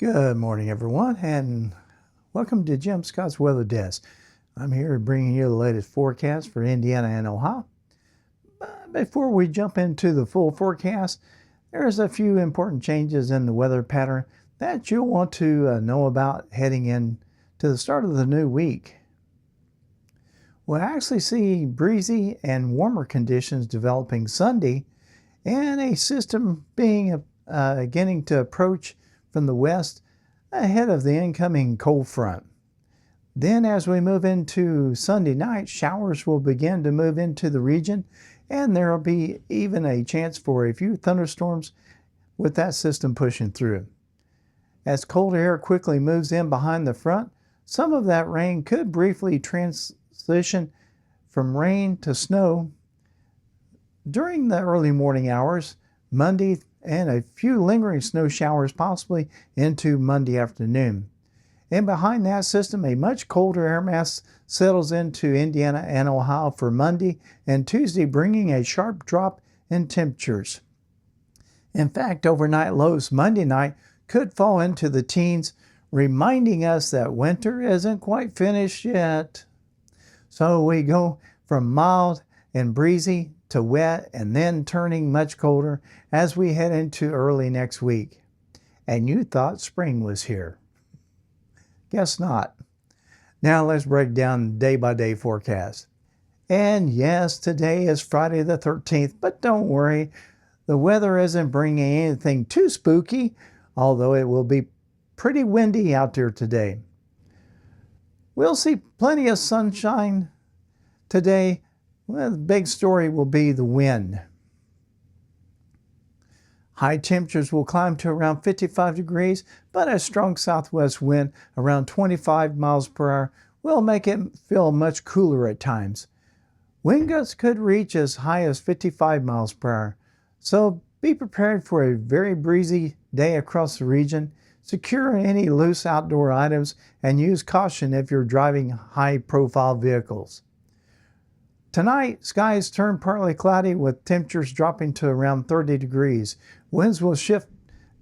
Good morning, everyone, and welcome to Jim Scott's Weather Desk. I'm here bringing you the latest forecast for Indiana and Ohio. But before we jump into the full forecast, there's a few important changes in the weather pattern that you'll want to know about heading in to the start of the new week. We'll actually see breezy and warmer conditions developing Sunday, and a system beginning to approach from the west ahead of the incoming cold front. Then as we move into Sunday night, showers will begin to move into the region, and there will be even a chance for a few thunderstorms with that system pushing through. As cold air quickly moves in behind the front, some of that rain could briefly transition from rain to snow during the early morning hours Monday, and a few lingering snow showers possibly into Monday afternoon. And behind that system, a much colder air mass settles into Indiana and Ohio for Monday and Tuesday, bringing a sharp drop in temperatures. In fact, overnight lows Monday night could fall into the teens, reminding us that winter isn't quite finished yet. So we go from mild and breezy to wet and then turning much colder as we head into early next week. And you thought spring was here. Guess not. Now let's break down day-by-day forecast. And yes, today is Friday the 13th, but don't worry, the weather isn't bringing anything too spooky, although it will be pretty windy out there today. We'll see plenty of sunshine today. Well, the big story will be the wind. High temperatures will climb to around 55 degrees, but a strong southwest wind around 25 miles per hour will make it feel much cooler at times. Wind gusts could reach as high as 55 miles per hour, so be prepared for a very breezy day across the region. Secure any loose outdoor items and use caution if you're driving high-profile vehicles. Tonight, skies turn partly cloudy with temperatures dropping to around 30 degrees. Winds will shift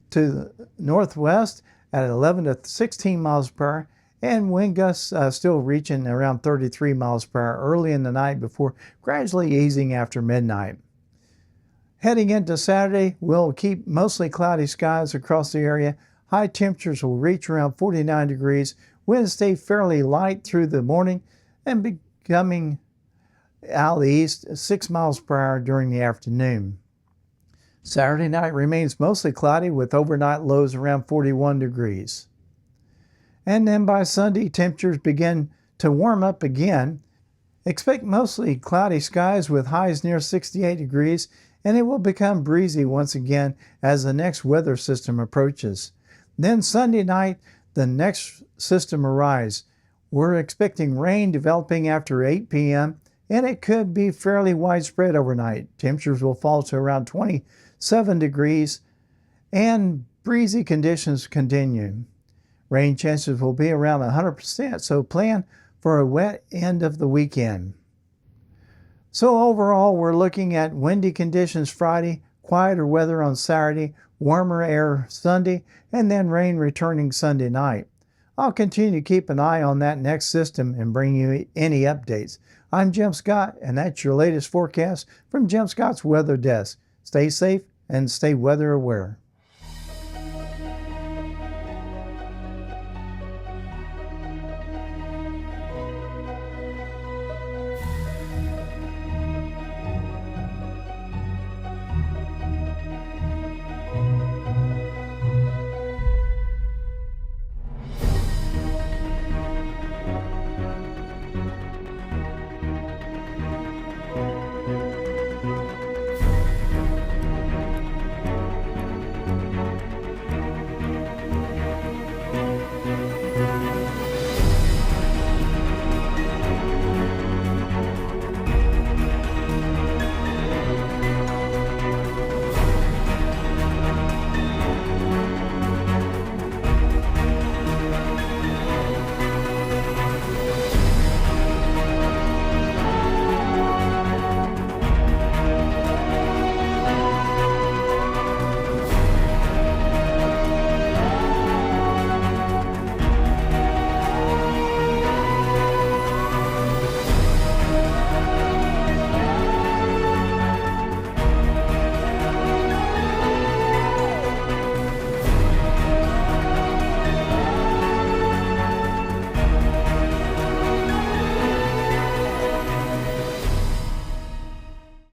to the northwest at 11 to 16 miles per hour, and wind gusts still reaching around 33 miles per hour early in the night before gradually easing after midnight. Heading into Saturday, we'll keep mostly cloudy skies across the area. High temperatures will reach around 49 degrees. Winds stay fairly light through the morning and becoming out of the east 6 miles per hour during the afternoon. Saturday night remains mostly cloudy with overnight lows around 41 degrees. And then by Sunday, temperatures begin to warm up again. Expect mostly cloudy skies with highs near 68 degrees, and it will become breezy once again as the next weather system approaches. Then Sunday night, the next system arrives. We're expecting rain developing after 8 p.m., and it could be fairly widespread overnight. Temperatures will fall to around 27 degrees, and breezy conditions continue. Rain chances will be around 100%, so plan for a wet end of the weekend. So overall, we're looking at windy conditions Friday, quieter weather on Saturday, warmer air Sunday, and then rain returning Sunday night. I'll continue to keep an eye on that next system and bring you any updates. I'm Jim Scott, and that's your latest forecast from Jim Scott's Weather Desk. Stay safe and stay weather aware.